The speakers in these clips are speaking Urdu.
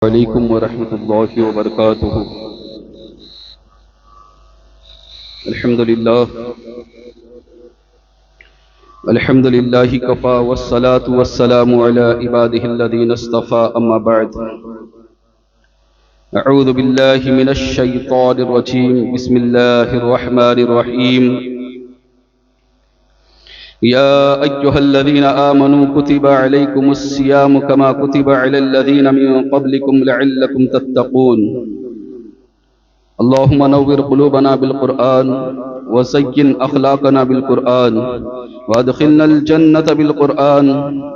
علیکم ورحمۃ اللہ وبرکاتہ۔ الحمد للہ کفا والصلاة والسلام علی عباده الذین اصطفى، اما بعد۔ اعوذ باللہ من الشیطان الرجیم، بسم اللہ الرحمن الرحیم۔ یا ایہا الذین آمنوا کتب علیکم الصیام کما کتب علی الذین من قبلکم لعلکم تتقون۔ اللہم نور قلوبنا بالقرآن وزین اخلاقنا بالقرآن وادخلنا الجنة بالقرآن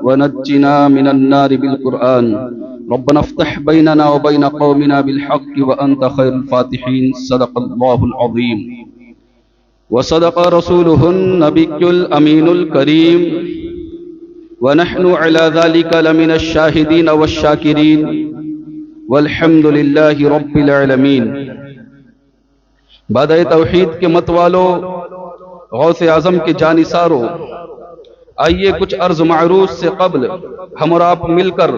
ونجنا من النار بالقرآن۔ ربنا افتح بیننا وبین قومنا بالحق وانت خیر الفاتحین۔ صدق اللہ العظیم وصدق رسوله النبی الامین الکریم ونحن على ذلك لمن الشاہدین والشاکرین والحمد للہ رب العالمین۔ بادئ توحید کے متوالو، غوث اعظم کے جانثارو، آئیے کچھ عرض معروض سے قبل ہم اور آپ مل کر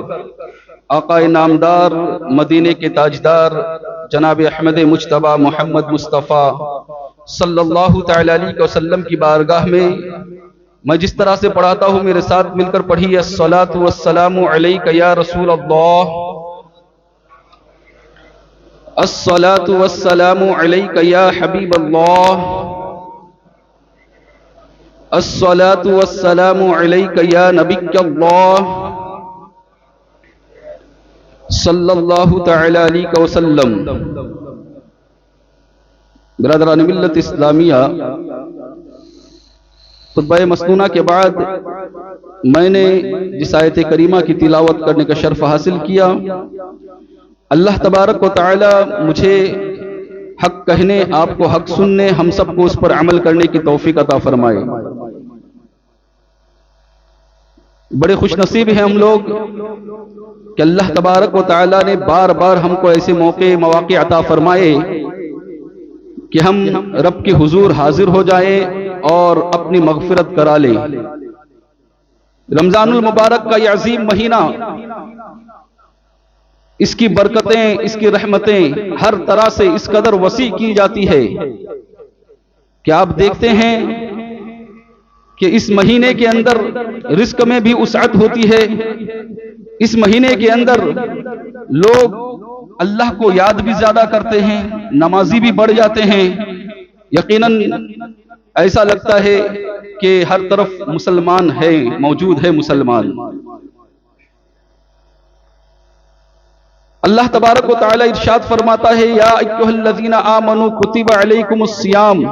آقا نامدار، مدینے کے تاجدار جناب احمد مجتبی محمد مصطفیٰ صلی اللہ تعالی علیہ وسلم کی بارگاہ میں جس طرح سے پڑھاتا ہوں میرے ساتھ مل کر پڑھیے۔ الصلاۃ والسلام علیک یا رسول اللہ، الصلاۃ والسلام علیک یا حبیب اللہ، الصلاۃ والسلام علیک یا نبی اللہ صلی اللہ تعالی علیہ وسلم۔ برادران ملت اسلامیہ، خطبہ مسنونہ کے بعد میں نے جس آیت کریمہ کی تلاوت کرنے کا شرف حاصل کیا، اللہ تبارک و تعالی مجھے حق کہنے، آپ کو حق سننے، ہم سب کو اس پر عمل کرنے کی توفیق عطا فرمائے۔ بڑے خوش نصیب ہیں ہم لوگ کہ اللہ تبارک و تعالی نے بار بار ہم کو ایسے مواقع عطا فرمائے کہ ہم رب کے حضور حاضر ہو جائیں اور اپنی مغفرت کرا لیں۔ رمضان المبارک کا یہ عظیم مہینہ، اس کی برکتیں، اس کی رحمتیں ہر طرح سے اس قدر وسیع کی جاتی ہے کہ آپ دیکھتے ہیں کہ اس مہینے کے اندر رزق میں بھی وسعت ہوتی ہے، اس مہینے کے اندر لوگ اللہ کو یاد بھی زیادہ کرتے ہیں، نمازی بھی بڑھ جاتے ہیں۔ یقیناً ایسا لگتا ہے کہ ہر طرف مسلمان ہے، موجود ہے مسلمان۔ اللہ تبارک و تعالی ارشاد فرماتا ہے، یا ایھا الذین آمنوا کتب علیکم الصیام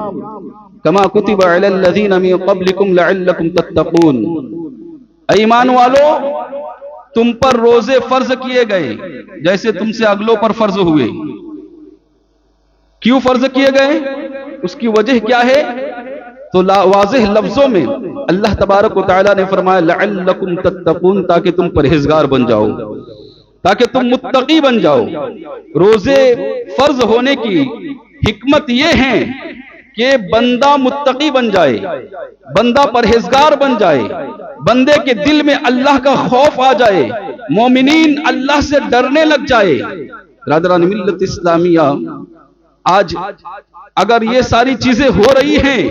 کما کتب علی الذین من قبلکم لعلکم تتقون۔ اے ایمان والو، تم پر روزے فرض کیے گئے جیسے تم سے اگلوں پر فرض ہوئے۔ کیوں فرض کیے گئے؟ اس کی وجہ کیا ہے؟ تو واضح لفظوں میں اللہ تبارک و تعالی نے فرمایا لعلکم تتقون، تاکہ تم پرہیزگار بن جاؤ، تاکہ تم متقی بن جاؤ۔ روزے فرض ہونے کی حکمت یہ ہے کہ بندہ متقی بن جائے، بندہ پرہیزگار بن جائے، بندے کے دل میں اللہ کا خوف آ جائے، مومنین اللہ سے ڈرنے لگ جائے۔ برادران ملت اسلامیہ، آج اگر یہ ساری چیزیں ہو رہی ہیں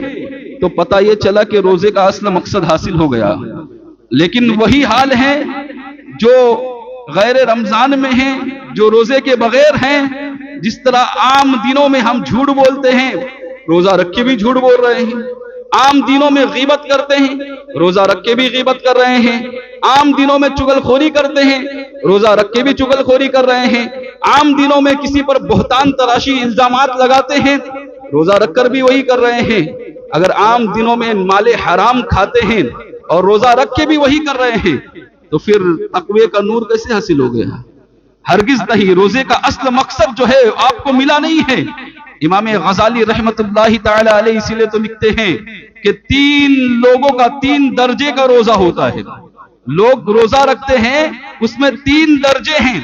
تو پتہ یہ چلا کہ روزے کا اصل مقصد حاصل ہو گیا۔ لیکن وہی حال ہے جو غیر رمضان میں ہیں، جو روزے کے بغیر ہیں۔ جس طرح عام دنوں میں ہم جھوٹ بولتے ہیں، روزہ رکھ کے بھی جھوٹ بول رہے ہیں۔ عام دنوں میں غیبت کرتے ہیں، روزہ رکھ کے بھی غیبت کر رہے ہیں۔ عام دنوں میں چغل خوری کرتے ہیں، روزہ رکھ کے بھی چغل خوری کر رہے ہیں۔ عام دنوں میں کسی پر بہتان تراشی الزامات لگاتے ہیں، روزہ رکھ کر بھی وہی کر رہے ہیں۔ اگر عام دنوں میں مال حرام کھاتے ہیں اور روزہ رکھ کے بھی وہی کر رہے ہیں تو پھر تقوی کا نور کیسے حاصل ہو گیا؟ ہرگز نہیں۔ روزے کا اصل مقصد جو ہے آپ کو ملا نہیں ہے۔ امام غزالی رحمت اللہ تعالی علیہ اسی لیے تو لکھتے ہیں کہ 3 لوگوں کا 3 درجے کا روزہ ہوتا ہے۔ لوگ روزہ رکھتے ہیں، اس میں 3 درجے ہیں۔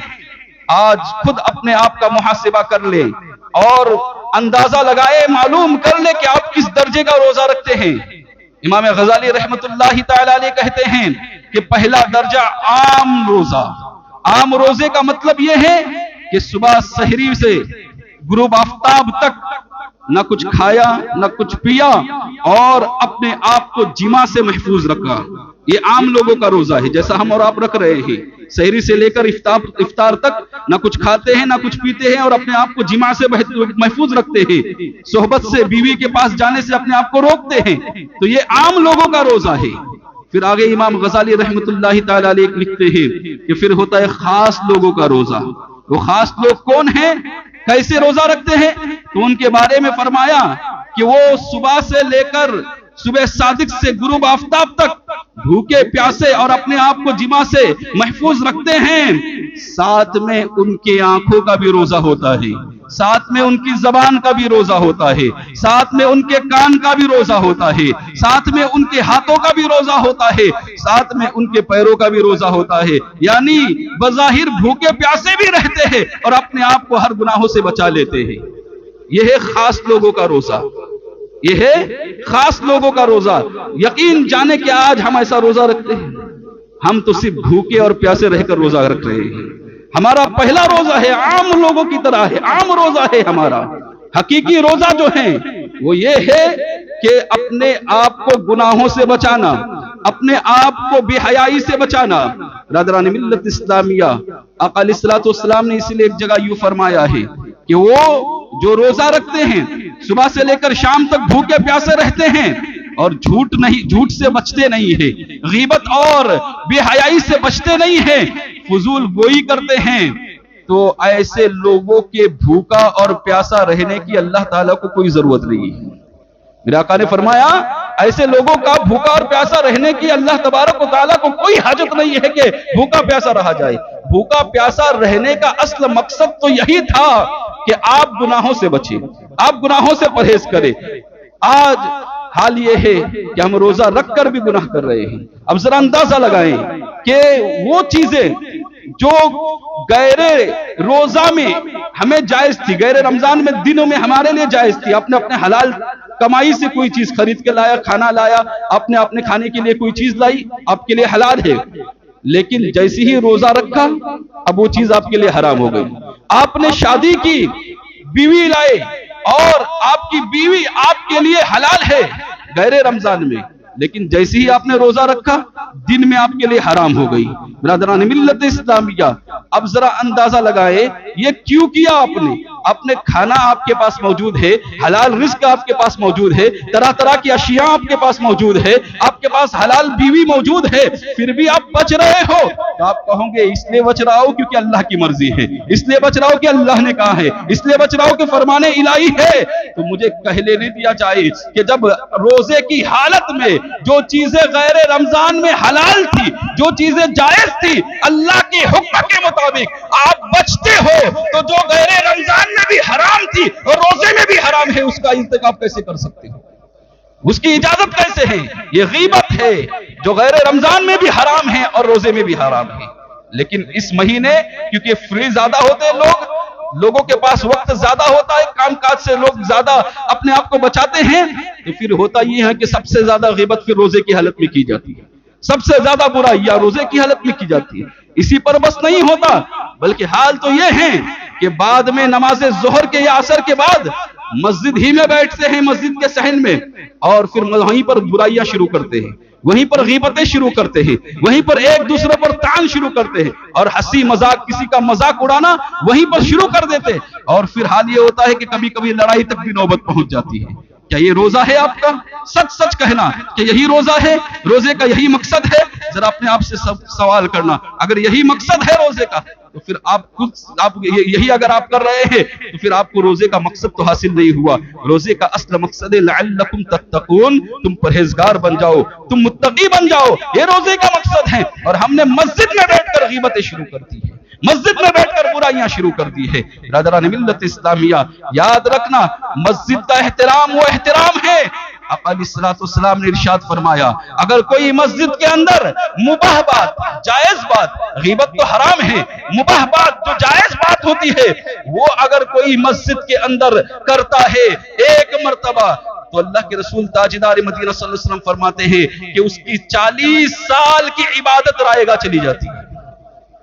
آج خود اپنے آپ کا محاسبہ کر لیں اور اندازہ لگائے، معلوم کر لیں کہ آپ کس درجے کا روزہ رکھتے ہیں۔ امام غزالی رحمت اللہ تعالی علیہ کہتے ہیں کہ پہلا درجہ عام روزہ، عام روزے کا مطلب یہ ہے کہ صبح سحری سے غروب آفتاب تک نہ کچھ کھایا نہ کچھ پیا اور اپنے آپ کو جماع سے محفوظ رکھا. یہ عام لوگوں کا روزہ ہے جیسا ہم اور آپ رکھ رہے ہیں. سحری سے لے کر افطار تک نہ کچھ کھاتے ہیں نہ کچھ پیتے ہیں اور اپنے آپ کو جماع سے محفوظ رکھتے ہیں. صحبت سے بیوی کے پاس جانے سے اپنے آپ کو روکتے ہیں. تو یہ عام لوگوں کا روزہ ہے. پھر آگے امام غزالی رحمت اللہ تعالی علیہ لکھتے ہیں کہ پھر ہوتا ہے خاص لوگوں کا روزہ. وہ خاص لوگ کون ہیں, کیسے روزہ رکھتے ہیں؟ تو ان کے بارے میں فرمایا کہ وہ صبح سے لے کر صبح صادق سے غروب آفتاب تک بھوکے پیاسے اور اپنے آپ کو جماع سے محفوظ رکھتے ہیں. ساتھ میں ان کے آنکھوں کا بھی روزہ ہوتا ہے, ساتھ میں ان کی زبان کا بھی روزہ ہوتا ہے, ساتھ میں ان کے کان کا بھی روزہ ہوتا ہے, ساتھ میں ان کے ہاتھوں کا بھی روزہ ہوتا ہے, ساتھ میں ان کے پیروں کا بھی روزہ ہوتا ہے. یعنی بظاہر بھوکے پیاسے بھی رہتے ہیں اور اپنے آپ کو ہر گناہوں سے بچا لیتے ہیں. یہ ہے خاص لوگوں کا روزہ, یہ ہے خاص لوگوں کا روزہ. یقین جانے کہ آج ہم ایسا روزہ رکھتے ہیں؟ ہم تو صرف بھوکے اور پیاسے رہ کر روزہ رکھ رہے ہیں. ہمارا پہلا روزہ ہے عام لوگوں کی طرح ہے, عام روزہ ہے ہمارا. حقیقی روزہ جو ہے وہ یہ ہے کہ اپنے آپ کو گناہوں سے بچانا, اپنے آپ کو بے حیائی سے بچانا. برادران ملت اسلامیہ, آقا علیہ الصلوۃ والسلام نے اسی لیے ایک جگہ یوں فرمایا ہے کہ وہ جو روزہ رکھتے ہیں صبح سے لے کر شام تک بھوکے پیاسے رہتے ہیں اور جھوٹ سے بچتے نہیں ہیں, غیبت اور بے حیائی سے بچتے نہیں ہیں, فضول گوئی کرتے ہیں, تو ایسے لوگوں کے بھوکا اور پیاسا رہنے کی اللہ تعالیٰ کو کوئی ضرورت نہیں ہے. میرے آقا نے فرمایا ایسے لوگوں کا بھوکا اور پیاسا رہنے کی اللہ تبارک و تعالیٰ کو کوئی حاجت نہیں ہے کہ بھوکا پیاسا رہا جائے. بھوکا پیاسا رہنے کا اصل مقصد تو یہی تھا کہ آپ گناہوں سے بچیں, آپ گناہوں سے پرہیز کریں. آج حال یہ ہے کہ ہم روزہ رکھ کر بھی گناہ کر رہے ہیں. اب ذرا اندازہ لگائیں کہ وہ چیزیں جو غیر روزہ میں ہمیں جائز تھی, غیر رمضان میں دنوں میں ہمارے لیے جائز تھی, اپنے حلال کمائی سے کوئی چیز خرید کے لایا, کھانا لایا, اپنے کھانے کے لیے کوئی چیز لائی, آپ کے لیے حلال ہے. لیکن جیسی ہی روزہ رکھا اب وہ چیز آپ کے لیے حرام ہو گئی. آپ نے شادی کی, بیوی لائے اور آپ کی بیوی آپ کے لیے حلال ہے غیر رمضان میں, لیکن جیسے ہی آپ نے روزہ رکھا دن میں آپ کے لیے حرام ہو گئی. برادران ملت اسلامیہ, اب ذرا اندازہ لگائے یہ کیوں کیا آپ نے؟ اپنے کھانا آپ کے پاس موجود ہے, حلال رزق آپ کے پاس موجود ہے, طرح طرح کی اشیاء آپ کے پاس موجود ہے, آپ کے پاس حلال بیوی موجود ہے, پھر بھی آپ بچ رہے ہو. تو آپ کہوں گے اس لیے بچ رہا ہو کیونکہ اللہ کی مرضی ہے, اس لیے بچ رہا ہو کہ اللہ نے کہا ہے, اس لیے بچ رہا ہو کہ فرمان الہی ہے. تو مجھے کہہ لینے دیا جائے کہ جب روزے کی حالت میں جو چیزیں غیر رمضان میں حلال تھی, جو چیزیں جائز تھی, اللہ کے حکم کے مطابق آپ بچتے ہو, تو جو غیر رمضان میں بھی حرام تھی اور روزے میں بھی حرام ہے, اس کا انتخاب کیسے کر سکتے ہو؟ اس کی اجازت کیسے ہے؟ یہ غیبت ہے جو غیر رمضان میں بھی حرام ہے اور روزے میں بھی حرام ہے. لیکن اس مہینے کیونکہ فری زیادہ ہوتے ہیں لوگوں کے پاس وقت زیادہ ہوتا ہے, کام کاج سے لوگ زیادہ اپنے آپ کو بچاتے ہیں, تو پھر ہوتا یہ ہے کہ سب سے زیادہ غیبت پھر روزے کی حالت میں کی جاتی ہے, سب سے زیادہ برائی یا روزے کی حالت میں کی جاتی ہے. اسی پر بس نہیں ہوتا, بلکہ حال تو یہ ہے کہ بعد میں نماز ظہر کے یا عصر کے بعد مسجد ہی میں بیٹھتے ہیں, مسجد کے صحن میں, اور پھر وہیں پر برائیاں شروع کرتے ہیں, وہیں پر غیبتیں شروع کرتے ہیں, وہیں پر ایک دوسرے پر طعن شروع کرتے ہیں, اور ہنسی مذاق, کسی کا مذاق اڑانا وہیں پر شروع کر دیتے ہیں. اور پھر حال یہ ہوتا ہے کہ کبھی کبھی لڑائی تک بھی نوبت پہنچ جاتی ہے. کیا یہ روزہ ہے آپ کا؟ سچ سچ کہنا کہ یہی روزہ ہے, روزے کا یہی مقصد ہے. ذرا اپنے آپ سے سوال کرنا, اگر یہی مقصد ہے روزے کا تو پھر آپ یہی اگر آپ کر رہے ہیں تو پھر آپ کو روزے کا مقصد تو حاصل نہیں ہوا. روزے کا اصل مقصد ہے لعلکم تتقون, تم پرہیزگار بن جاؤ, تم متقی بن جاؤ, یہ روزے کا مقصد ہے. اور ہم نے مسجد میں بیٹھ کر غیبتیں شروع کر دی ہیں, مسجد میں بیٹھ کر برائیاں شروع کر دی ہے. برادران ملت اسلامیہ, یاد رکھنا مسجد کا احترام وہ احترام ہے. آقا علیہ الصلوۃ والسلام نے ارشاد فرمایا اگر کوئی مسجد کے اندر مباح بات, جائز بات, غیبت تو حرام ہے, مباح بات جو جائز بات ہوتی ہے وہ اگر کوئی مسجد کے اندر کرتا ہے ایک مرتبہ, تو اللہ کے رسول تاجدار مدینہ صلی اللہ علیہ وسلم فرماتے ہیں کہ اس کی 40 سال کی عبادت رائے گا چلی جاتی ہے.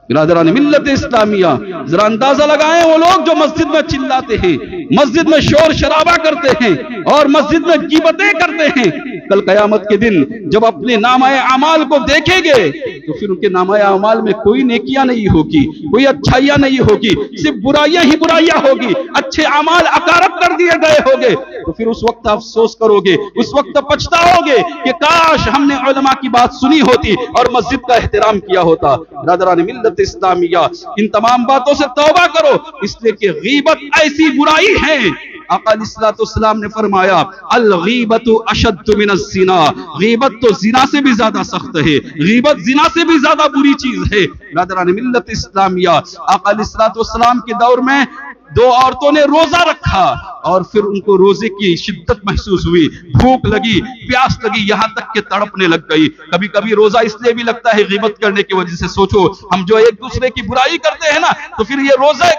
برادران ملت اسلامیہ، ذرا اندازہ لگائیں وہ لوگ جو مسجد میں چلاتے ہیں، مسجد میں شور شرابہ کرتے ہیں اور مسجد میں غیبتیں کرتے ہیں، کل قیامت کے دن جب اپنے نامہ اعمال کو دیکھیں گے تو پھر ان کے نامہ اعمال میں کوئی نیکیاں نہیں ہوگی، کوئی اچھائیاں نہیں ہوگی، صرف برائیاں ہی برائیاں ہوگی، اچھے اعمال اکارت کر دیے گئے ہوگے۔ تو پھر اس وقت افسوس کرو گے، اس وقت پچھتاؤ گے کہ کاش ہم نے علماء کی بات سنی ہوتی اور مسجد کا احترام کیا ہوتا۔ برادران ملت اسلامیہ، ان تمام باتوں سے توبہ کرو، اس لیے کہ غیبت ایسی برائی ہے، آقا علیہ الصلوۃ والسلام نے فرمایا الغیبت اشد من الزنا، غیبت تو زنا سے بھی زیادہ سخت ہے، غیبت زنا سے بھی زیادہ بری چیز ہے۔ برادران ملت اسلامیہ، آقا علیہ الصلوۃ والسلام کے دور میں دو عورتوں نے روزہ رکھا اور پھر ان کو روزے کی شدت محسوس ہوئی، بھوک لگی، پیاس لگی، یہاں تک کہ تڑپنے لگ گئی۔ کبھی کبھی روزہ اس لیے بھی لگتا ہے غیبت کرنے کی وجہ سے، سوچو ہم جو ایک دوسرے کی برائی کرتے ہیں نا تو پھر یہ روزہ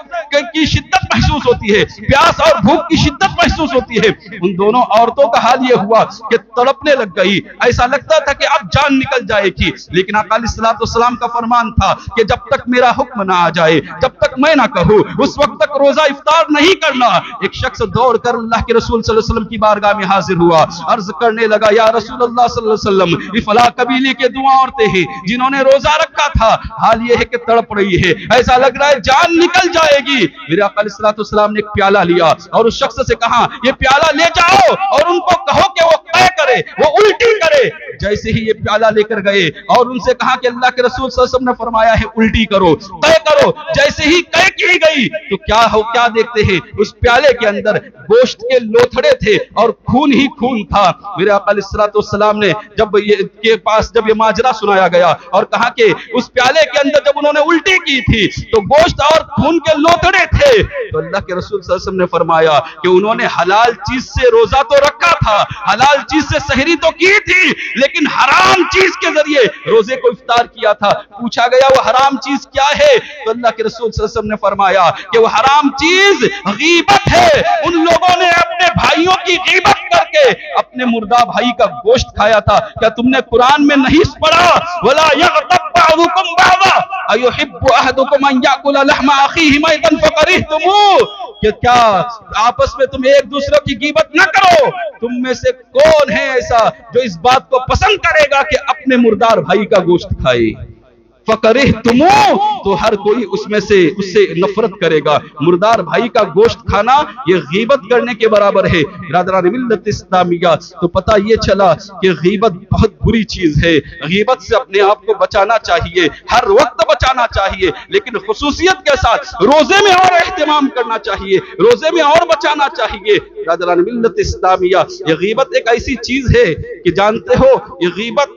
کی شدت محسوس ہوتی ہے، پیاس اور بھوک کی شدت محسوس ہوتی ہے۔ ان دونوں عورتوں کا حال یہ ہوا کہ تڑپنے لگ گئی، ایسا لگتا تھا کہ اب جان نکل جائے گی، لیکن آقا علیہ الصلوۃ والسلام کا فرمان تھا کہ جب تک میرا حکم نہ آ جائے، جب تک میں نہ کہوں، اس وقت تک روزہ افطار نہیں کرنا۔ ایک شخص دوڑ کر اللہ کے رسول صلی اللہ علیہ وسلم کی بارگاہ میں حاضر ہوا، عرض کرنے لگا یا رسول اللہ صلی اللہ علیہ وسلم، یہ فلاں قبیلے کے دو عورتیں ہیں جنہوں نے روزہ رکھا تھا، حال یہ ہے کہ تڑپ رہی ہے، ایسا لگ رہا ہے جان نکل جائے گی۔ میرے آقا علیہ الصلوۃ والسلام نے ایک پیالہ لیا اور اس شخص سے کہا یہ پیالہ لے جاؤ اور ان کو کہو کہ وہ قے کرے، وہ الٹی کرے۔ جیسے ہی یہ پیالہ لے کر گئے اور ان سے کہا کہ اللہ کے رسول صلی اللہ علیہ وسلم نے فرمایا ہے الٹی کرو، قے کرو، جیسے ہی قے کی گئی تو کیا دیکھتے ہیں اس پیالے کے اندر گوشت کے لوتھڑے تھے اور خون ہی خون تھا۔ میرے آقا علیہ الصلوۃ والسلام نے جب یہ ماجرا سنایا گیا اور کہا کہ اس پیالے کے اندر جب انہوں نے الٹی کی تھی تو گوشت اور خون کے لوتھڑے تھے، تو اللہ کے رسول صلی اللہ علیہ وسلم نے فرمایا کہ انہوں نے حلال چیز سے روزہ تو رکھا تھا، حلال چیز سے سحری تو کی تھی، لیکن حرام چیز کے ذریعے روزے کو افطار کیا تھا۔ پوچھا گیا وہ حرام چیز کیا ہے تو اللہ کے رسول صلی اللہ علیہ وسلم نے فرمایا کہ وہ حرام چیز غیبت ہے، ان لوگوں نے اپنے بھائیوں کی غیبت کر کے اپنے مردہ بھائی کا گوشت کھایا تھا۔ کیا تم نے قرآن میں نہیں پڑھا وَلَا يَغْتَبْ بَعْضُكُمْ بَعْضًا أَيُحِبُّ أَحَدُكُمْ أَن يَأْكُلَ لَحْمَ أَخِيهِ مَيْتًا فَكَرِهْتُمُوهُ، کہ کیا آپس میں تم ایک دوسرے کی غیبت نہ کرو؟ تم میں سے کون ہے ایسا جو اس بات کو پسند کرے گا کہ اپنے مردار بھائی کا گوشت کھائے؟ فَكَرِهْتُمُوهُ، تو ہر کوئی اس سے نفرت کرے گا۔ مردار بھائی کا گوشت کھانا یہ غیبت کرنے کے برابر ہے۔ برادران ملت اسلامیہ، تو پتہ یہ چلا کہ غیبت بہت بری چیز ہے، غیبت سے اپنے آپ کو بچانا چاہیے، ہر وقت بچانا چاہیے، لیکن خصوصیت کے ساتھ روزے میں اور اہتمام کرنا چاہیے، روزے میں اور بچانا چاہیے۔ برادران ملت اسلامیہ، یہ غیبت ایک ایسی چیز ہے کہ جانتے ہو یہ غیبت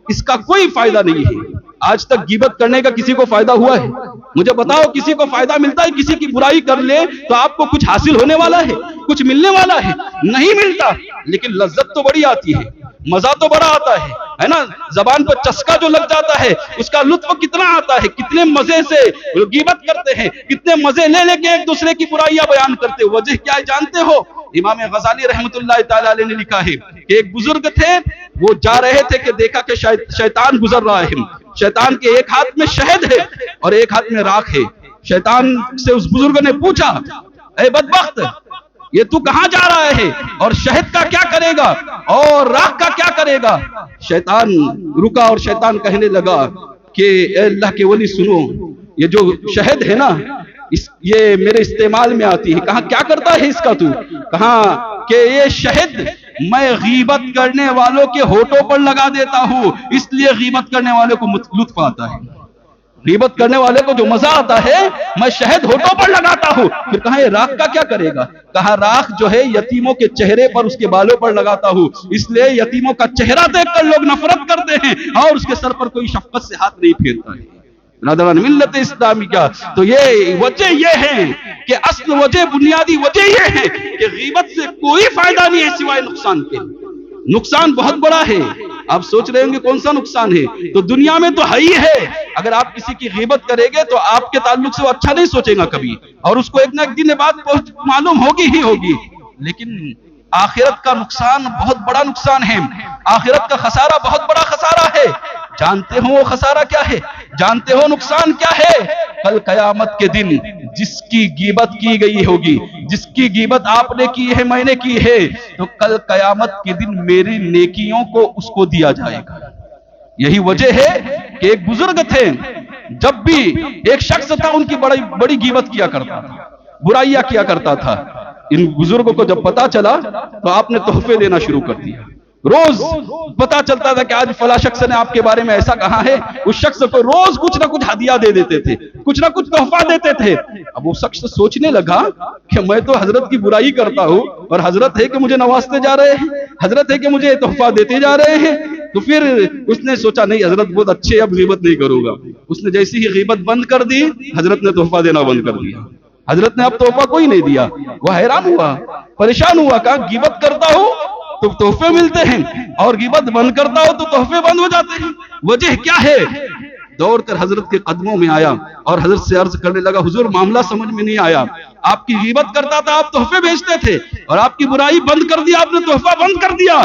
اس کا کوئی فائدہ نہیں ہے۔ آج تک غیبت کرنے کا کسی کو فائدہ ہوا ہے؟ مجھے بتاؤ کسی کو فائدہ ملتا ہے؟ کسی کی برائی کر لے تو آپ کو کچھ حاصل ہونے والا ہے، کچھ ملنے والا ہے؟ نہیں ملتا، لیکن لذت تو بڑی آتی ہے، مزہ تو بڑا آتا ہے نا؟ زبان پر چسکا جو لگ جاتا ہے اس کا لطف کتنا آتا ہے، کتنے مزے سے غیبت کرتے ہیں، کتنے مزے لے لے کے ایک دوسرے کی برائیاں بیان کرتے ہیں۔ وجہ کیا ہے جانتے ہو؟ امام غزالی رحمت اللہ تعالی علیہ نے لکھا ہے کہ ایک بزرگ تھے، وہ جا رہے تھے کہ دیکھا کہ شیطان گزر رہا ہے، شیطان کے ایک ہاتھ میں شہد ہے اور ایک ہاتھ میں راکھ ہے۔ شیطان سے اس بزرگ نے پوچھا اے بدبخت، یہ تو کہاں جا رہا ہے اور شہد کا کیا کرے گا اور راکھ کا کیا کرے گا؟ شیطان رکا اور شیطان کہنے لگا کہ اے اللہ کے ولی سنو، یہ جو شہد ہے نا یہ میرے استعمال میں آتی ہے۔ کہاں کیا کرتا ہے اس کا تو؟ کہاں کہ یہ شہد میں غیبت کرنے والوں کے ہونٹوں پر لگا دیتا ہوں، اس لیے غیبت کرنے والے کو لطف آتا ہے، غیبت کرنے والے کو جو مزہ آتا ہے میں شہد ہونٹوں پر لگاتا ہوں۔ پھر کہا یہ راکھ کا کیا کرے گا؟ کہا راکھ جو ہے یتیموں کے چہرے پر، اس کے بالوں پر لگاتا ہوں، اس لیے یتیموں کا چہرہ دیکھ کر لوگ نفرت کرتے ہیں اور اس کے سر پر کوئی شفقت سے ہاتھ نہیں پھیرتا ہے۔ برادران ملت اسلامیہ، تو یہ وجہ یہ ہے کہ اصل وجہ، بنیادی وجہ یہ ہے کہ غیبت سے کوئی فائدہ نہیں ہے سوائے نقصان کے۔ نقصان بہت بڑا ہے، آپ سوچ رہے ہوں گے کون سا نقصان ہے؟ تو دنیا میں تو ہے ہی ہے، اگر آپ کسی کی غیبت کریں گے تو آپ کے تعلق سے وہ اچھا نہیں سوچے گا کبھی، اور اس کو ایک نہ ایک دن بعد معلوم ہوگی ہی ہوگی۔ لیکن آخرت کا نقصان بہت بڑا نقصان ہے، آخرت کا خسارہ بہت بڑا خسارہ ہے۔ جانتے ہو وہ خسارہ کیا ہے؟ جانتے ہو نقصان کیا ہے؟ کل قیامت کے دن جس کی غیبت کی گئی ہوگی، جس کی غیبت آپ نے کی ہے، میں نے کی ہے، تو کل قیامت کے دن میری نیکیوں کو اس کو دیا جائے گا۔ یہی وجہ ہے کہ ایک بزرگ تھے، جب بھی ایک شخص تھا ان کی بڑی غیبت کیا کرتا تھا، برائیاں کیا کرتا تھا۔ ان بزرگوں کو جب پتا چلا تو آپ نے تحفے دینا شروع کر دیا۔ روز پتا چلتا تھا کہ آج فلاں شخص نے آپ کے بارے میں ایسا کہا ہے، اس شخص کو روز کچھ نہ کچھ ہدیہ دے دیتے تھے، کچھ نہ کچھ تحفہ دیتے تھے۔ اب وہ شخص سوچنے لگا کہ میں تو حضرت کی برائی کرتا ہوں اور حضرت ہے کہ مجھے نوازتے جا رہے ہیں، حضرت ہے کہ مجھے تحفہ دیتے جا رہے ہیں۔ تو پھر اس نے سوچا نہیں، حضرت بہت اچھے، اب غیبت نہیں کروں گا۔ اس نے جیسی ہی غیبت بند کر دی، حضرت نے تحفہ دینا بند کر دیا۔ حضرت نے اب تحفہ کوئی نہیں دیا۔ وہ حیران ہوا، پریشان ہوا، کہا غیبت کرتا ہوں تو تحفے ملتے ہیں اور غیبت بند کرتا ہو تو تحفے بند ہو جاتے ہیں، وجہ کیا ہے؟ دوڑ کر حضرت کے قدموں میں آیا اور حضرت سے عرض کرنے لگا، حضور معاملہ سمجھ میں نہیں آیا، آپ کی غیبت کرتا تھا، آپ تحفے بھیجتے تھے، اور آپ کی برائی بند کر دیا، آپ نے تحفہ بند کر دیا۔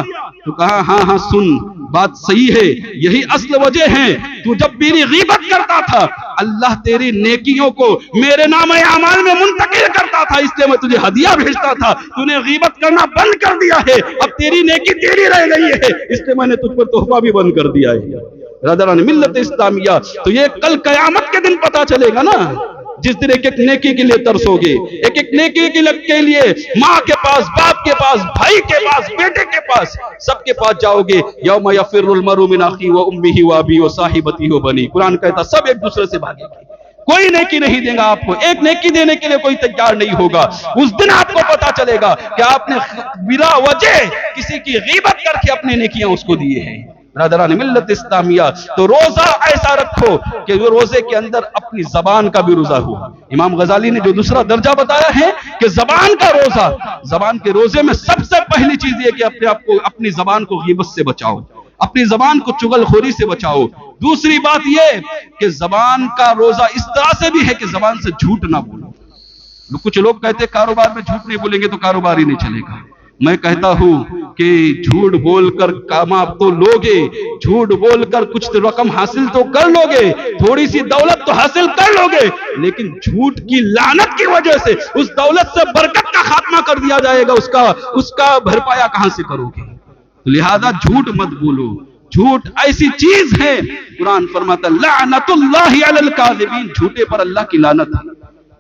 تو کہا ہاں سن، بات صحیح ہے، یہی اصل وجہ ہے۔ تو جب میری غیبت کرتا تھا، اللہ تیری نیکیوں کو میرے نام اعمال میں منتقل کرتا تھا، اس لیے میں تجھے ہدیہ بھیجتا تھا۔ تو نے غیبت کرنا بند کر دیا ہے، اب تیری نیکی تیری رہ گئی ہے، اس لیے میں نے تجھ پر تحفہ بھی بند کر دیا ہے۔ برادران ملت اسلامیہ، تو یہ کل قیامت کے دن پتا چلے گا نا، جس دن ایک ایک نیکی کے لیے ترسو گے، ایک ایک نیکی کے لیے ماں کے پاس، باپ کے پاس، بھائی کے پاس، بیٹے کے پاس، سب کے پاس جاؤ گے۔ یوم یفر المرء من اخیہ و امہ و ابیہ و صاحبتہ و بنیہ، قرآن کہتا سب ایک دوسرے سے بھاگیں گے، کوئی نیکی نہیں دے گا آپ کو، ایک نیکی دینے کے لیے کوئی تیار نہیں ہوگا۔ اس دن آپ کو پتا چلے گا کہ آپ نے بلا وجہ کسی کی غیبت کر کے اپنے نیکیاں اس کو دیے ہیں۔ برادران ملت اسلامیہ، تو روزہ ایسا رکھو کہ وہ روزے کے اندر اپنی زبان کا بھی روزہ ہو۔ امام غزالی نے جو دوسرا درجہ بتایا ہے کہ زبان کا روزہ، زبان کے روزے میں سب سے پہلی چیز یہ کہ اپنے آپ کو، اپنی زبان کو غیبت سے بچاؤ، اپنی زبان کو چغل خوری سے بچاؤ۔ دوسری بات یہ کہ زبان کا روزہ اس طرح سے بھی ہے کہ زبان سے جھوٹ نہ بولو۔ کچھ لوگ کہتے ہیں کاروبار میں جھوٹ نہیں بولیں گے تو کاروبار ہی نہیں چلے گا۔ میں کہتا ہوں کہ جھوٹ بول کر کامیاب تو لوگے، جھوٹ بول کر کچھ رقم حاصل تو کر لوگے، تھوڑی سی دولت تو حاصل کر لوگے، لیکن جھوٹ کی لعنت کی وجہ سے اس دولت سے برکت کا خاتمہ کر دیا جائے گا، اس کا بھرپایا کہاں سے کرو گے؟ لہذا جھوٹ مت بولو۔ جھوٹ ایسی چیز ہے، قرآن فرماتا لعنت اللہ علی الکاذبین، جھوٹے پر اللہ کی لعنت ہے۔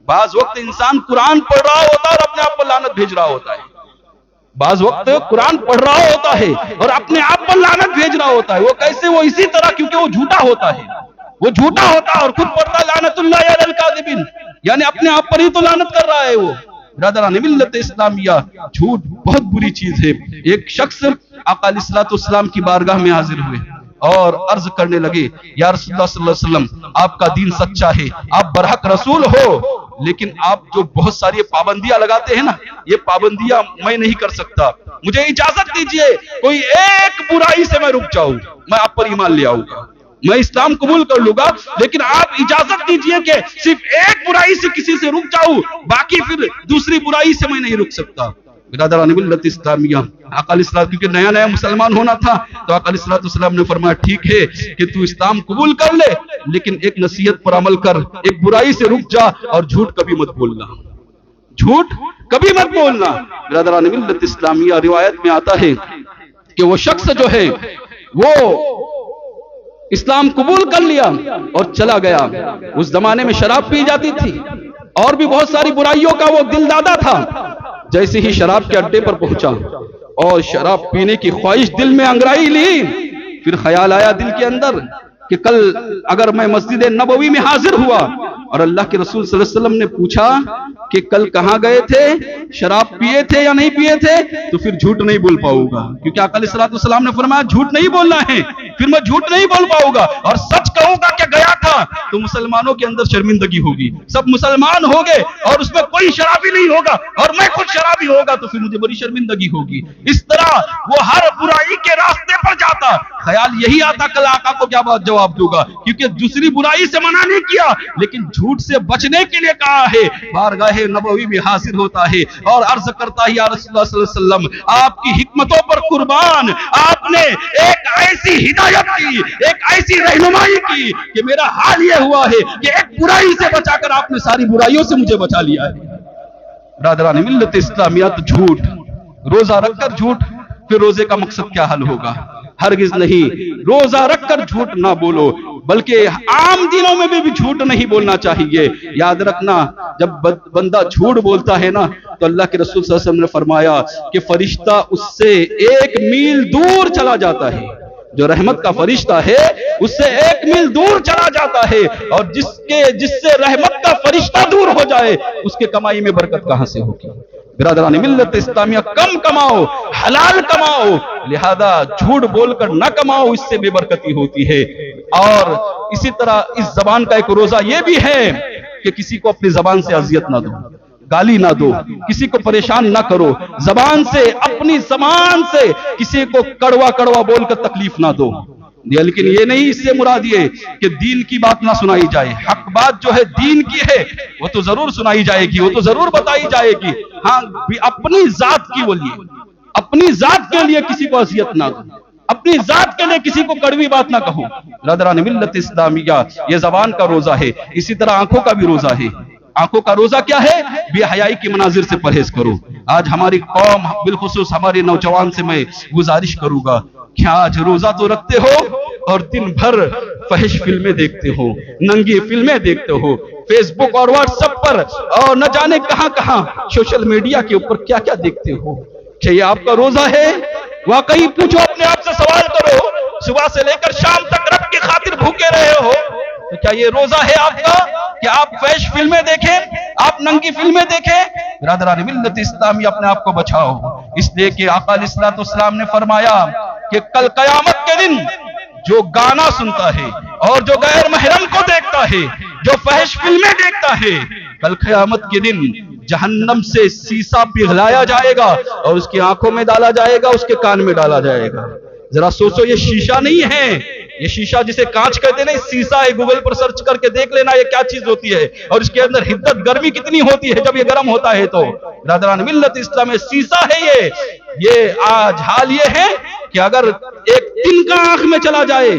بعض وقت انسان قرآن پڑھ رہا ہوتا ہے اور اپنے آپ پر لعنت بھیج رہا ہوتا ہے، بعض وقت قرآن پڑھ رہا ہوتا ہے اور اپنے آپ پر لعنت بھیج رہا ہوتا ہے۔ وہ کیسے؟ وہ اسی طرح، کیونکہ وہ جھوٹا ہوتا ہے، وہ جھوٹا ہوتا ہے اور خود پڑھتا ہے لعنت اللہ علی الکاذبین، یعنی اپنے آپ پر ہی تو لعنت کر رہا ہے وہ۔ برادران ملت اسلامیہ، جھوٹ بہت بری چیز ہے۔ ایک شخص آقا علیہ الصلوۃ والسلام کی بارگاہ میں حاضر ہوئے اور عرض کرنے لگے، یا رسول اللہ صلی اللہ علیہ وسلم، آپ کا دین سچا ہے، آپ برحق رسول ہو، لیکن آپ جو بہت ساری پابندیاں لگاتے ہیں نا، یہ پابندیاں میں نہیں کر سکتا، مجھے اجازت دیجئے کوئی ایک برائی سے میں رک جاؤں، میں آپ پر ایمان لے آؤں گا، میں اسلام قبول کر لوں گا، لیکن آپ اجازت دیجئے کہ صرف ایک برائی سے کسی سے رک جاؤں، باقی پھر دوسری برائی سے میں نہیں رک سکتا۔ برادران ملت اسلامیہ، آقا علیہ السلام، کیونکہ نیا نیا مسلمان ہونا تھا تو آقا علیہ السلام نے فرمایا ٹھیک ہے کہ تو اسلام قبول کر لے، لیکن ایک نصیحت پر عمل کر، ایک برائی سے رک جا اور جھوٹ کبھی مت بولنا، جھوٹ کبھی مت بولنا۔ برادران ملت اسلامیہ، روایت میں آتا ہے کہ وہ شخص جو ہے وہ اسلام قبول کر لیا اور چلا گیا۔ اس زمانے میں شراب پی جاتی تھی اور بھی بہت ساری برائیوں کا وہ دل دادا تھا۔ جیسے ہی شراب کے اڈے پر پہنچا اور شراب پینے کی خواہش دل میں انگرائی لی، پھر خیال آیا دل کے اندر کہ کل اگر میں مسجد نبوی میں حاضر ہوا اور اللہ کے رسول صلی اللہ علیہ وسلم نے پوچھا کہ کل کہاں گئے تھے، شراب پیے تھے یا نہیں پیے تھے، تو پھر جھوٹ نہیں بول پاؤں گا، کیونکہ آقا علیہ السلام نے فرمایا جھوٹ نہیں بولنا ہے، پھر میں جھوٹ نہیں بول پاؤں گا اور سچ کہوں گا کہ گیا تھا تو مسلمانوں کے اندر شرمندگی ہوگی، سب مسلمان ہو گئے اور اس میں کوئی شرابی نہیں ہوگا اور میں خود شرابی ہوگا تو پھر مجھے بڑی شرمندگی ہوگی۔ اس طرح وہ ہر برائی کے راستے پر جاتا، خیال یہی آتا کل آقا کو کیا بات جواب دوں گا، کیونکہ دوسری برائی سے منع نہیں کیا لیکن جھوٹ سے بچنے کے لیے کہا ہے۔ بارگاہ نبوی میں حاضر ہوتا ہے اور عرض کرتا ہے یا رسول اللہ صلی اللہ علیہ وسلم، آپ کی حکمتوں پر قربان، آپ نے ایک ایسی ہدایت ہدایت کی، ایک ایسی رہنمائی کی کہ میرا حال یہ ہوا ہے کہ ایک برائی سے بچا کر آپ نے ساری برائیوں سے مجھے بچا لیا ہے۔ برادران ملت اسلامیہ، جھوٹ، روزہ رکھ کر جھوٹ، پھر روزے کا مقصد کیا حل ہوگا؟ ہرگز نہیں۔ روزہ رکھ کر جھوٹ نہ بولو، بلکہ عام دنوں میں بھی جھوٹ نہیں بولنا چاہیے۔ یاد رکھنا، جب بندہ جھوٹ بولتا ہے نا تو اللہ کے رسول صلی اللہ علیہ وسلم نے فرمایا کہ فرشتہ اس سے 1 میل دور چلا جاتا ہے۔ جو رحمت کا فرشتہ ہے اس سے 1 میل دور چلا جاتا ہے، اور جس سے رحمت کا فرشتہ دور ہو جائے اس کے کمائی میں برکت کہاں سے ہوگی؟ برادران ملت اسلامیہ، کم کماؤ، حلال کماؤ، لہذا جھوٹ بول کر نہ کماؤ، اس سے بے برکتی ہوتی ہے۔ اور اسی طرح اس زبان کا ایک روزہ یہ بھی ہے کہ کسی کو اپنی زبان سے اذیت نہ دو، گالی نہ دو، کسی کو پریشان نہ کرو، زبان سے، اپنی زبان سے کسی کو کڑوا کڑوا بول کر تکلیف نہ دو۔ لیکن یہ نہیں اس سے مراد یہ کہ دین کی بات نہ سنائی جائے، حق بات جو ہے دین کی ہے وہ تو ضرور سنائی جائے گی، وہ تو ضرور بتائی جائے گی، ہاں اپنی ذات کی لیے، اپنی ذات کے لیے کسی کو اذیت نہ دو، اپنی ذات کے لیے کسی کو کڑوی بات نہ کہو۔ برادران ملت اسلامیہ، یہ زبان کا روزہ ہے، اسی طرح آنکھوں کا بھی روزہ ہے۔ آنکھوں کا روزہ کیا ہے؟ بے حیائی کی مناظر سے پرہیز کرو۔ آج ہماری قوم، بالخصوص ہمارے نوجوان سے میں گزارش کروں گا، کیا آج روزہ تو رکھتے ہو اور دن بھر فحش فلمیں دیکھتے ہو، ننگی فلمیں دیکھتے ہو، فیس بک اور واٹس ایپ پر اور نہ جانے کہاں کہاں سوشل میڈیا کے اوپر کیا کیا دیکھتے ہو؟ کیا یہ آپ کا روزہ ہے؟ واقعی پوچھو، اپنے آپ سے سوال کرو، صبح سے لے کر شام تک رب کی خاطر بھوکے رہے ہو تو کیا یہ روزہ ہے آپ کا کہ آپ فحش فلمیں دیکھیں، آپ ننگی فلمیں دیکھیں؟ برادران ملت اسلامی، اپنے آپ کو بچاؤ، اس لیے کہ آقا علیہ الصلوۃ والسلام نے فرمایا کہ کل قیامت کے دن جو گانا سنتا ہے اور جو غیر محرم کو دیکھتا ہے، جو فحش فلمیں دیکھتا ہے، کل قیامت کے دن جہنم سے سیسا پگھلایا جائے گا اور اس کی آنکھوں میں ڈالا جائے گا، اس کے کان میں ڈالا جائے گا۔ ذرا سوچو، یہ شیشہ نہیں ہے، یہ شیشہ جسے کانچ کہتے ہیں، سیسا ہے، گوگل پر سرچ کر کے دیکھ لینا یہ کیا چیز ہوتی ہے اور اس کے اندر حدت گرمی کتنی ہوتی ہے جب یہ گرم ہوتا ہے تو۔ برادران ملت اسلام میں سیسا ہے یہ آج حال یہ ہے کہ اگر ایک دن کا آنکھ میں چلا جائے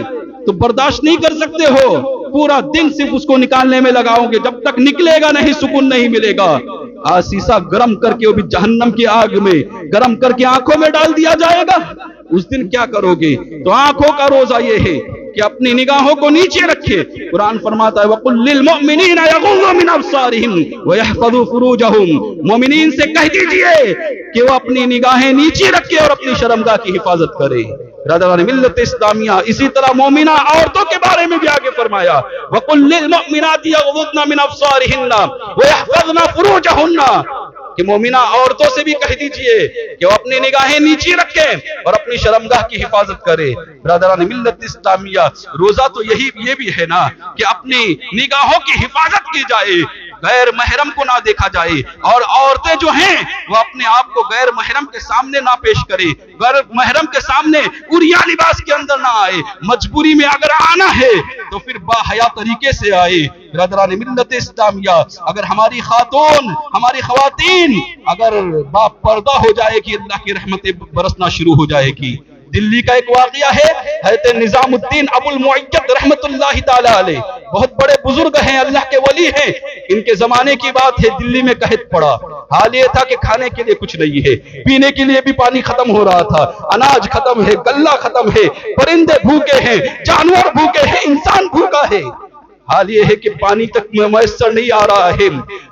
تو برداشت نہیں کر سکتے ہو، پورا دن صرف اس کو نکالنے میں لگاؤ گے، جب تک نکلے گا نہیں سکون نہیں ملے گا۔ آج سیسا گرم کر کے وہ بھی جہنم کی آگ میں گرم کر کے آنکھوں میں ڈال دیا جائے گا، اس دن کیا کرو گے؟ تو آنکھوں کا روزہ یہ ہے کہ اپنی نگاہوں کو نیچے رکھے۔ قرآن فرماتا ہے وَقُلْ لِلْمُؤْمِنِينَ يَغُضُّوا مِنْ أَبْصَارِهِمْ وَيَحْفَظُوا فُرُوجَهُمْ، مومنین سے کہہ دیجئے کہ وہ اپنی نگاہیں نیچے رکھے اور اپنی شرمگاہ کی حفاظت کرے۔ برادران ملت اسلامیہ، اسی طرح مومنہ عورتوں کے بارے میں بھی آگے فرمایا وَقُلْ لِلْمُؤْمِنَاتِ يَغْضُضْنَ مِنْ أَبْصَارِهِنَّ وَيَحْفَظْنَ فُرُوجَهُنَّ، کہ مومنہ عورتوں سے بھی کہہ دیجئے کہ وہ اپنی نگاہیں نیچی رکھیں اور اپنی شرمگاہ کی حفاظت کرے۔ برادران ملت اسلامیہ، روزہ تو یہ بھی ہے نا کہ اپنی نگاہوں کی حفاظت کی جائے، غیر محرم کو نہ دیکھا جائے، اور عورتیں جو ہیں وہ اپنے آپ کو غیر محرم کے سامنے نہ پیش کرے، غیر محرم کے سامنے عریاں لباس کے اندر نہ آئے، مجبوری میں اگر آنا ہے تو پھر باحیا طریقے سے آئے۔ برادران ملت اسلامیہ، اگر ہماری خاتون، ہماری خواتین اگر با پردہ ہو جائے گی، اللہ کی رحمتیں برسنا شروع ہو جائے گی۔ دلی کا ایک واقعہ ہے، حضرت نظام الدین ابو المعید رحمت اللہ تعالی علیہ، بہت بڑے بزرگ ہیں، اللہ کے ولی ہیں، ان کے زمانے کی بات ہے، دلی میں قحط پڑا، حال یہ تھا کہ کھانے کے لیے کچھ نہیں ہے، پینے کے لیے بھی پانی ختم ہو رہا تھا، اناج ختم ہے، غلہ ختم ہے، پرندے بھوکے ہیں، جانور بھوکے ہیں، انسان بھوکا ہے۔ حال یہ ہے کہ پانی تک میسر نہیں آ رہا ہے،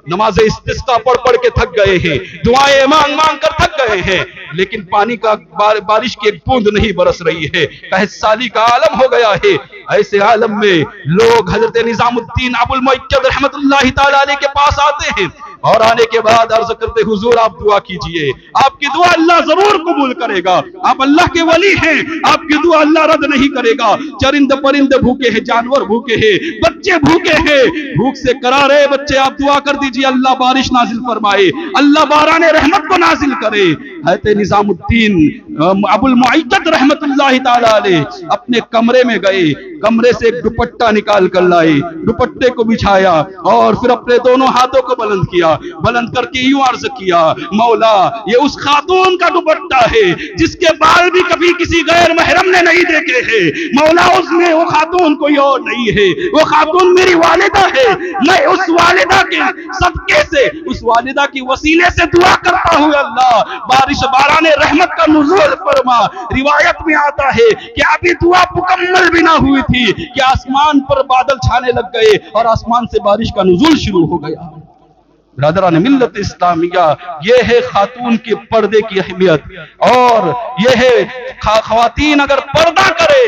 نماز استسقاء پڑھ کے تھک گئے ہیں، دعائیں مانگ مانگ کر تھک گئے ہیں، لیکن پانی کا بارش کی ایک بوند نہیں برس رہی ہے، قحط سالی کا عالم ہو گیا ہے۔ ایسے عالم میں لوگ حضرت نظام الدین ابو المعید رحمت اللہ تعالی علیہ کے پاس آتے ہیں اور آنے کے بعد عرض کرتے حضور آپ دعا کیجئے، آپ کی دعا اللہ ضرور قبول کرے گا، آپ اللہ کے ولی ہیں، آپ کی دعا اللہ رد نہیں کرے گا۔ چرند پرند بھوکے ہیں، جانور بھوکے ہیں، بچے بھوکے ہیں، بھوک سے قرار ہے بچے، آپ دعا کر دیجئے اللہ بارش نازل فرمائے، اللہ باران رحمت کو نازل کرے۔ حضرت نظام الدین ابو المعید رحمت اللہ تعالی علیہ اپنے کمرے میں گئے، کمرے سے ایک دوپٹہ نکال کر لائے، دوپٹے کو بچھایا اور پھر اپنے دونوں ہاتھوں کو بلند کیا، بلند کر کے یوں عرض کیا، مولا یہ اس خاتون کا دوپٹہ ہے جس کے بال بھی کبھی کسی غیر محرم نے نہیں دیکھے ہیں، مولا اس میں وہ خاتون کوئی اور نہیں ہے، وہ خاتون میری والدہ ہے، میں اس والدہ کے صدقے سے، اس والدہ کی وسیلے سے دعا کرتا ہوں اللہ بارش باران رحمت کا نزول فرما۔ روایت میں آتا ہے کہ ابھی دعا مکمل بھی نہ ہوئی تھی کہ آسمان پر بادل چھانے لگ گئے اور آسمان سے بارش کا نزول شروع ہو گیا۔ برادران ملت اسلامیہ، یہ ہے خاتون کے پردے کی اہمیت، اور یہ ہے خواتین اگر پردہ کرے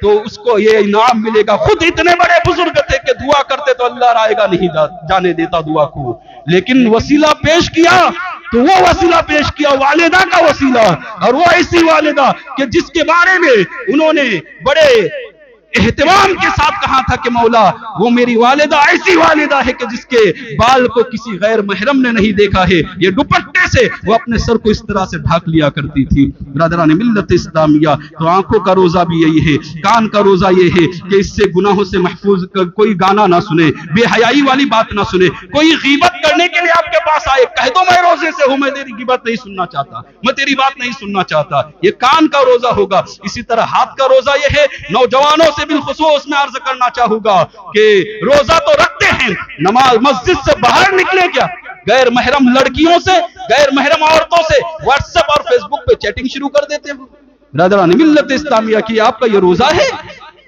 تو اس کو یہ انعام ملے گا۔ خود اتنے بڑے بزرگ تھے کہ دعا کرتے تو اللہ رائے گا نہیں جانے دیتا دعا کو، لیکن وسیلہ پیش کیا تو وہ وسیلہ پیش کیا والدہ کا وسیلہ، اور وہ ایسی والدہ کہ جس کے بارے میں انہوں نے بڑے اہتمام کے ساتھ کہا تھا کہ مولا وہ میری والدہ ایسی والدہ ہے کہ جس کے بال کو کسی غیر محرم نے نہیں دیکھا ہے، یہ دوپٹے سے وہ اپنے سر کو اس طرح سے ڈھانک لیا کرتی تھی۔ برادران ملت اسلامیہ، تو آنکھوں کا روزہ بھی یہی ہے، کان کا روزہ یہ ہے کہ اس سے گناہوں سے محفوظ، کوئی گانا نہ سنے، بے حیائی والی بات نہ سنے، کوئی غیبت کرنے کے لیے آپ کے پاس آئے کہہ دو میں روزے سے ہوں، میں تیری غیبت نہیں سننا چاہتا، میں تیری بات نہیں سننا چاہتا، یہ کان کا روزہ ہوگا۔ اسی طرح ہاتھ کا روزہ یہ ہے، نوجوانوں سے بالخصوص میں عرض کرنا چاہوں گا کہ روزہ تو رکھتے ہیں، نماز مسجد سے باہر نکلے کیا غیر محرم لڑکیوں سے، غیر محرم عورتوں سے واٹس ایپ اور فیس بک پہ چیٹنگ شروع کر دیتے ہو۔ برادران ملت اسلامیہ کی آپ کا یہ روزہ ہے،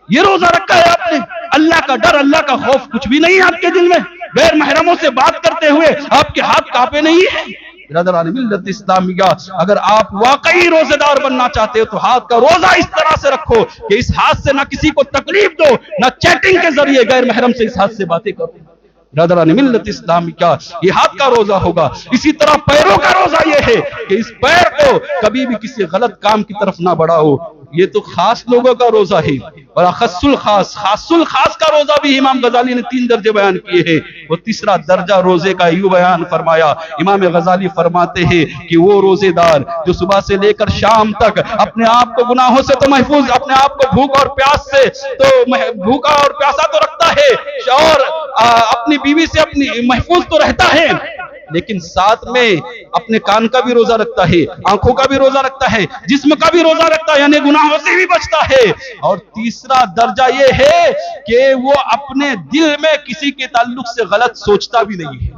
یہ روزہ رکھا ہے آپ نے، اللہ کا ڈر، اللہ کا خوف کچھ بھی نہیں آپ کے دل میں، غیر محرموں سے بات کرتے ہوئے آپ کے ہاتھ کانپے نہیں ہیں۔ برادران ملت اسلامیہ، اگر آپ واقعی روزے دار بننا چاہتے ہو تو ہاتھ کا روزہ اس طرح سے رکھو کہ اس ہاتھ سے نہ کسی کو تکلیف دو، نہ چیٹنگ کے ذریعے غیر محرم سے اس ہاتھ سے باتیں کرو۔ برادران ملت اسلامیہ، یہ ہاتھ کا روزہ ہوگا۔ اسی طرح پیروں کا روزہ یہ ہے کہ اس پیر کو کبھی بھی کسی غلط کام کی طرف نہ بڑھاؤ، یہ تو خاص لوگوں کا روزہ ہے، اور خاص الخاص کا روزہ بھی امام غزالی نے 3 درجے بیان کیے ہیں۔ وہ تیسرا درجہ روزے کا یوں بیان فرمایا، امام غزالی فرماتے ہیں کہ وہ روزے دار جو صبح سے لے کر شام تک اپنے آپ کو گناہوں سے تو محفوظ، اپنے آپ کو بھوک اور پیاس سے تو بھوکا اور پیاسا تو رکھتا ہے، اور اپنی بیوی سے اپنی محفوظ تو رہتا ہے، لیکن ساتھ میں اپنے کان کا بھی روزہ رکھتا ہے، آنکھوں کا بھی روزہ رکھتا ہے، جسم کا بھی روزہ رکھتا ہے، یعنی گناہوں سے بھی بچتا ہے۔ اور تیسرا درجہ یہ ہے کہ وہ اپنے دل میں کسی کے تعلق سے غلط سوچتا بھی نہیں ہے،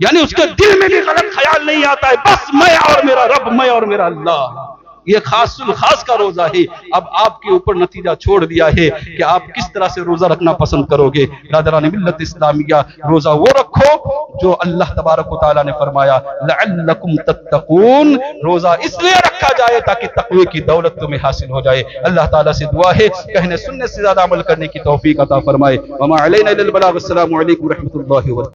یعنی اس کے دل میں بھی غلط خیال نہیں آتا ہے، بس میں اور میرا رب، میں اور میرا اللہ۔ یہ خاص الخاص کا روزہ ہے۔ اب آپ کے اوپر نتیجہ چھوڑ دیا ہے کہ آپ کس طرح سے روزہ رکھنا پسند کرو گے۔ برادران ملت اسلامیہ، روزہ وہ رکھو جو اللہ تبارک و تعالیٰ نے فرمایا لعلکم تتقون، روزہ اس لیے رکھا جائے تاکہ تقوی کی دولت تمہیں حاصل ہو جائے۔ اللہ تعالیٰ سے دعا ہے کہنے سننے سے زیادہ عمل کرنے کی توفیق عطا فرمائے۔ وما علینا الا البلاغ۔ السلام علیکم ورحمۃ اللہ وبرکاتہ۔